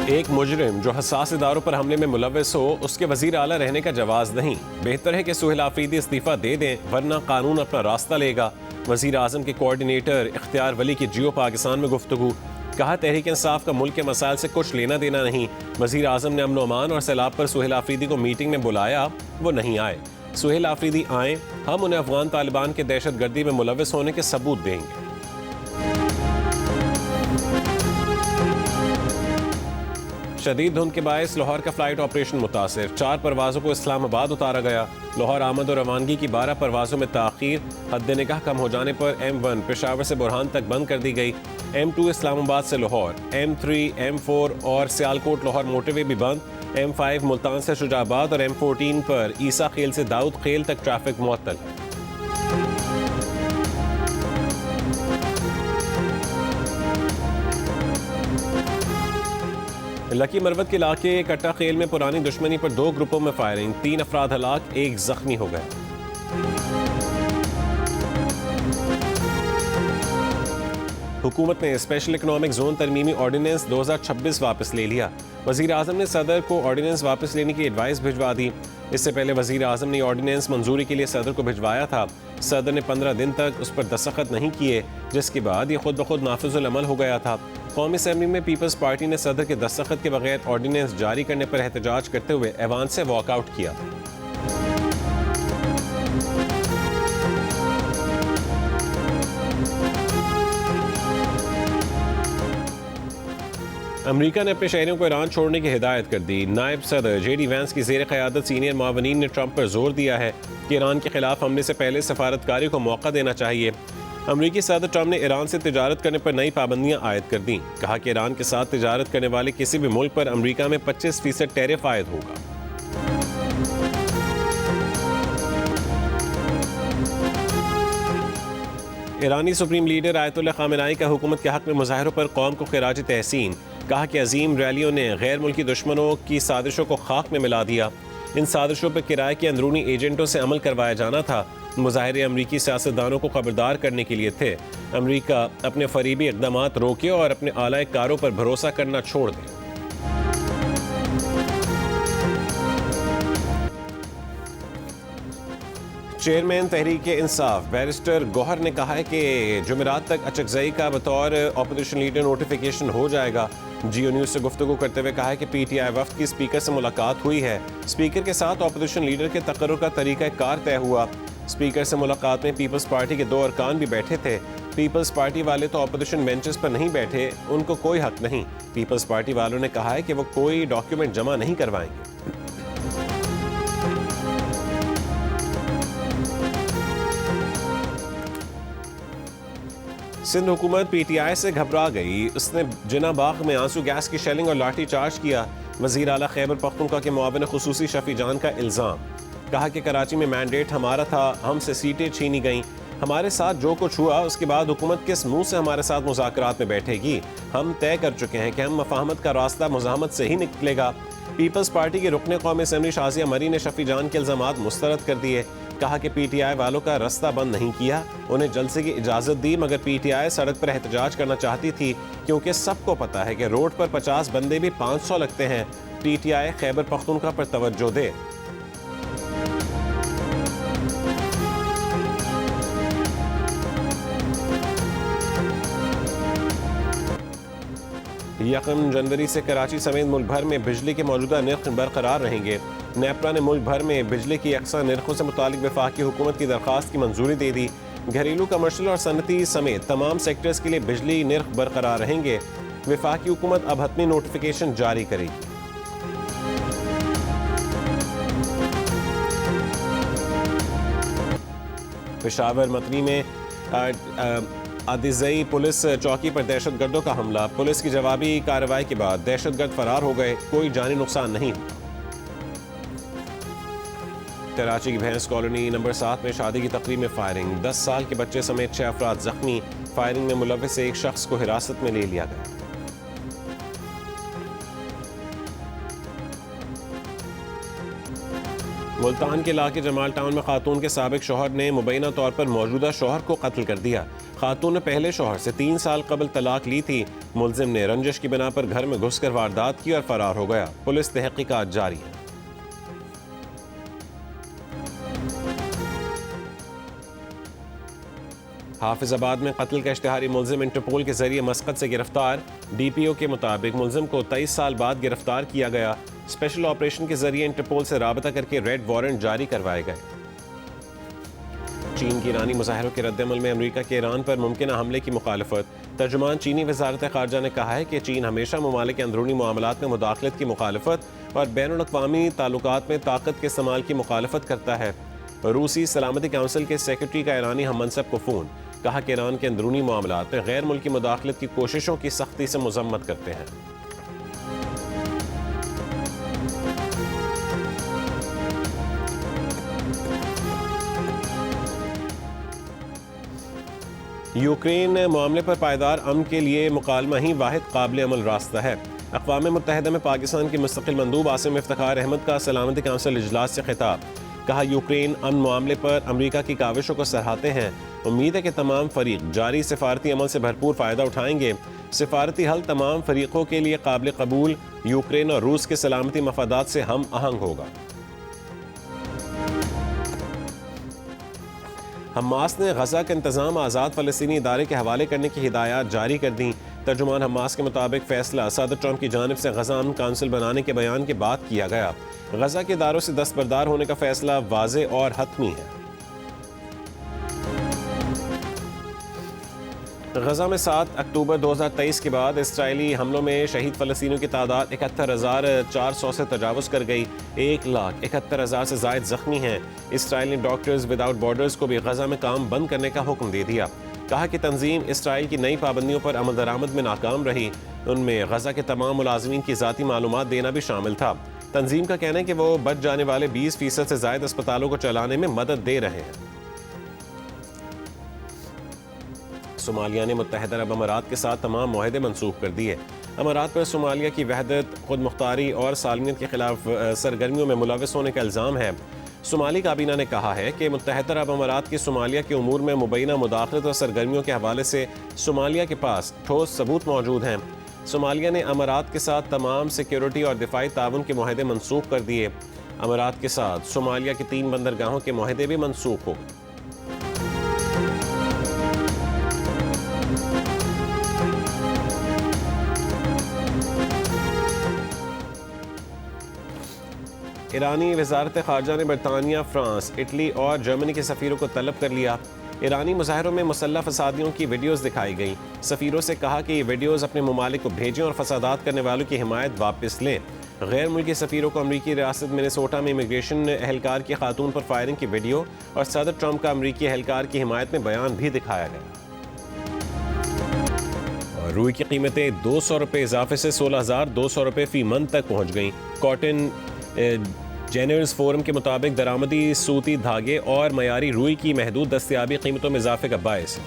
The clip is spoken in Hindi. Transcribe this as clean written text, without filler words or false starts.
एक मुजरिम जो हसास इदारों पर हमले में मुलव्वस हो उसके वजीर आला रहने का जवाज नहीं। बेहतर है कि सुहेल आफरीदी इस्तीफा दे दें वरना कानून अपना रास्ता लेगा। वजीर आजम के कोऑर्डिनेटर इख्तियार वली की जियो पाकिस्तान में गुफ्तगू। कहा तहरीक इंसाफ का मुल्क के मसाइल से कुछ लेना देना नहीं। वजीर आजम ने अमन अमान और सैलाब पर सुहेल आफरीदी को मीटिंग में बुलाया, वो नहीं आए। सुहेल आफरीदी आए, हम उन्हें अफगान तालिबान के दहशत गर्दी में मुलव्वस होने के सबूत देंगे। शदीद धुंध के बायस लाहौर का फ्लाइट ऑपरेशन मुतासिर। 4 परवाज़ों को इस्लामाबाद उतारा गया। लाहौर आमद और रवानगी की 12 परवाज़ों में ताख़ीर। हद निगाह कम हो जाने पर M1 पेशावर से बुरहान तक बंद कर दी गई। M2 इस्लामाबाद से लाहौर, M3, M4 और सियालकोट लाहौर मोटरवे भी बंद। M5 मुल्तान से शुजाबाद और M14 पर ईसा खेल से दाऊद खेल तक ट्रैफिक मुअत्तल। लकी मरवत के इलाके कट्टा खेल में पुरानी दुश्मनी पर 2 ग्रुपों में फायरिंग। 3 अफराद हलाक, 1 जख्मी हो गए। हुकूमत ने स्पेशल इकनॉमिक जोन तरमीमी ऑर्डिनेंस 2026 वापस ले लिया। वजीर आजम ने सदर को ऑर्डिनेंस वापस लेने की एडवाइस भिजवा दी। इससे पहले वजीर आजम ने ऑर्डिनेंस मंजूरी के लिए सदर को भिजवाया था। सदर ने 15 दिन तक उस पर दस्तखत नहीं किए, जिसके बाद ये खुद ब खुद नाफिजुल अमल हो गया था। कौमी असेंबली में पीपल्स पार्टी ने सदर के दस्तखत के बगैर ऑर्डिनेंस जारी करने पर एहतजाज करते हुए ऐवान से वॉकआउट किया। अमरीका ने अपने शहरियों को ईरान छोड़ने की हिदायत कर दी। नायब सदर JD वैंस की ज़ेर क़यादत सीनियर मावनीन ने ट्रंप पर जोर दिया है कि ईरान के खिलाफ हमले से पहले सफारतकारी को मौका देना चाहिए। अमरीकी सदर ट्रंप ने ईरान से तिजारत करने पर नई पाबंदियां आयद कर दी। कहा कि ईरान के साथ तिजारत करने वाले किसी भी मुल्क पर अमरीका में 25% टैरिफ आयद होगा। ईरानी सुप्रीम लीडर आयतुल्लाह खामेनाई का हुकूमत के हक में मुजाहिरों पर कौम को खिराज तहसीन। कहा कि अजीम रैलियों ने गैर मुल्की दुश्मनों की साजिशों को खाक में मिला दिया। इन साजिशों पर किराए के अंदरूनी एजेंटों से अमल करवाया जाना था। मुजाहिरे अमरीकी सियासतदानों को खबरदार करने के लिए थे। अमरीका अपने फरीबी इक़दामात रोके और अपने आला कारों पर भरोसा करना छोड़ दे। चेयरमैन तहरीक इंसाफ बैरिस्टर गौहर ने कहा है कि जुमेरात तक अचकजई का बतौर अपोजिशन लीडर नोटिफिकेशन हो जाएगा। जियो न्यूज़ से गुफ्तगू करते हुए कहा है कि PTI वफ्द की स्पीकर से मुलाकात हुई है। स्पीकर के साथ अपोजिशन लीडर के तकर्रुर का तरीका कार तय हुआ। स्पीकर से मुलाकात में पीपल्स पार्टी के 2 अरकान भी बैठे थे। पीपल्स पार्टी वाले तो अपोजिशन बेंचेस पर नहीं बैठे, उनको कोई हक नहीं। पीपल्स पार्टी वालों ने कहा है कि वो कोई डॉक्यूमेंट जमा नहीं करवाएंगे। सिंध हुकूमत PTI से घबरा गई। उसने जिना बाग में आंसू गैस की शेलिंग और लाठी चार्ज किया। वजीर आला खैबर पख्तूनख्वा के मुआविन खुसूसी शफी जान का इल्ज़ाम। कहा कि कराची में मैंडेट हमारा था, हमसे सीटें छीनी गईं। हमारे साथ जो कुछ हुआ उसके बाद हुकूमत किस मुंह से हमारे साथ मुज़ाकरात में बैठेगी। हम तय कर चुके हैं कि हम मफाहमत का रास्ता मुज़ाहमत से ही निकलेगा। पीपल्स पार्टी के रुकने कौमी असेंबली शाजिया मरी ने शफी जान के इल्ज़ामात मुस्तरद कर दिए। कहा कि PTI वालों का रास्ता बंद नहीं किया, उन्हें जलसे की इजाज़त दी, मगर PTI सड़क पर एहतजाज करना चाहती थी क्योंकि सबको पता है कि रोड पर 50 बंदे भी 500 लगते हैं। PTI खैबर पख्तूनख्वा पर तवज्जो दे। यकम जनवरी से कराची समेत मुल्क भर में बिजली के मौजूदा निर्ख बरकरार रहेंगे। नेपरा ने मुल्क भर में बिजली की यकसा निर्खों से मुतालिक वफाकी हुकूमत की दरख्वास्त की मंजूरी दे दी। घरेलू, कमर्शियल और सनती समेत तमाम सेक्टर्स के लिए बिजली निर्ख बरकरार रहेंगे। वफाकी हुकूमत अब हतमी नोटिफिकेशन जारी करेगी। पेशावर मतनी में आदिजई पुलिस चौकी पर दहशतगर्दों का हमला। पुलिस की जवाबी कार्रवाई के बाद दहशतगर्द फरार हो गए, कोई जानी नुकसान नहीं हुआ। कराची की भैंस कॉलोनी नंबर 7 में शादी की तकरीब में फायरिंग। 10 साल के बच्चे समेत 6 अफराद जख्मी। फायरिंग में मुलव्विस एक शख्स को हिरासत में ले लिया गया। मुल्तान के इलाके जमाल टाउन में खातून के साबिक शौहर ने मुबैना तौर पर मौजूदा शौहर को कत्ल कर दिया। खातून ने पहले शौहर से 3 साल कबल तलाक ली थी। मुलजिम ने रंजिश की बिना पर घर में घुसकर वारदात की और फरार हो गया। पुलिस तहकीकात जारी है। हाफिजाबाद में कत्ल का इश्तिहारी मुलजिम इंटरपोल के जरिए मस्कत से गिरफ्तार। DPO के मुताबिक मुलजिम को 23 साल बाद गिरफ्तार किया गया। स्पेशल ऑपरेशन के जरिए इंटरपोल से राबता करके रेड वारंट जारी करवाए गए। चीन की ईरानी मुजाहिरों के रद्दमल में अमरीका के ईरान पर मुमकिन हमले की मुखालफत। तर्जुमान चीनी वजारत खारजा ने कहा है कि चीन हमेशा ममालिक के अंदरूनी मामलात में मुदाखलत की मुखालफत और बैनुल अक़वामी ताल्लुकात में ताकत के इस्तेमाल की मुखालफत करता है। रूसी सलामती काउंसिल के सेक्रेटरी का ईरानी हम मनसब को फ़ोन। कहा कि ईरान के अंदरूनी मामलात में गैर मुल्की मुदाखलत की कोशिशों की सख्ती से मजम्मत करते हैं। यूक्रेन मामले पर पायदार अमन के लिए मुकालमा ही वाहिद काबिल अमल रास्ता है। अक़वाम मुत्तहिदा में पाकिस्तान के मुस्तक़िल मंदूब आसिम इफ्तिखार अहमद का सलामती काउंसिल इजलास से खिताब। कहा यूक्रेन अमन मामले पर अमरीका की काविशों को सराहते हैं। उम्मीद है कि तमाम फरीक जारी सिफारती अमल से भरपूर फ़ायदा उठाएंगे। सिफारती हल तमाम फरीकों के लिए काबिल कबूल, यूक्रेन और रूस के सलामती मफादात से हम आहंग होगा। हमास ने गजा का इंतजाम आज़ाद फ़लस्तीनी इदारे के हवाले करने की हिदायत जारी कर दी। तर्जुमान हमास के मुताबिक फैसला सदर ट्रंप की जानिब से गजा अमन काउंसिल बनाने के बयान के बाद किया गया। गजा के इदारों से दस्तबरदार होने का फैसला वाज़े और हतमी है। गजा में 7 अक्टूबर 2023 के बाद इसराइली हमलों में शहीद फ़लस्तीनियों की तादाद 71,400 से तजावुज़ कर गई। 1,71,000 से ज़ायद ज़ख्मी हैं। इसराइल ने डॉक्टर्स विदाउट बॉर्डर्स को भी गजा में काम बंद करने का हुक्म दे दिया। कहा कि तंजीम इसराइल की नई पाबंदियों पर अमल दरामद में नाकाम रही। उनमें गजा के तमाम मुलाजमीन की ज़ाती मालूमात देना भी शामिल था। तंजीम का कहना है कि वो बच जाने वाले 20% से ज़ायद अस्पतालों को चलाने में मदद दे रहे हैं। सोमालिया ने मुत्तहिदा अरब अमारात के साथ तमाम मुआहदे मनसूख कर दिए। अमारात पर सोमालिया की वहदत, खुद मुख्तारी और सालमियत के खिलाफ सरगर्मियों में मुलविस होने का इल्ज़ाम है। सोमाली काबीना ने कहा है कि मुत्तहिदा अरब अमारात की सोमालिया के उमूर में मुबैना मुदाखलत और सरगर्मियों के हवाले से सोमालिया के पास ठोस सबूत मौजूद हैं। सोमालिया ने अमारात के साथ तमाम सिक्योरिटी और दिफाई ताउन के मुआहदे मनसूख कर दिए। अमारात के साथ सोमालिया के 3 बंदरगाहों के मुआहदे भी मनसूख हो गए। ईरानी वजारत खारजा ने बरतानिया, फ्रांस, इटली और जर्मनी के सफ़ीरों को तलब कर लिया। ईरानी मुजाहिरों में मुसल्लह फसादियों की वीडियोज़ दिखाई गई। सफ़ीरों से कहा कि ये वीडियोज़ अपने ममालिक को भेजें और फसादात करने वालों की हिमायत वापस लें। गैर मुल्की सफ़ीरों को अमरीकी रियासत मिनेसोटा में इमिग्रेशन एहलकार की खातून पर फायरिंग की वीडियो और सदर ट्रंप का अमरीकी एहलकार की हिमायत में बयान भी दिखाया गया। और रुई की कीमतें 200 रुपये इजाफे से 16,200 रुपये फ़ी मन तक पहुँच गईं। कॉटन जेनर्स फोरम के मुताबिक दरामदी सूती धागे और मयारी रुई की महदूद दस्तयाबी कीमतों में इजाफे का बायस है।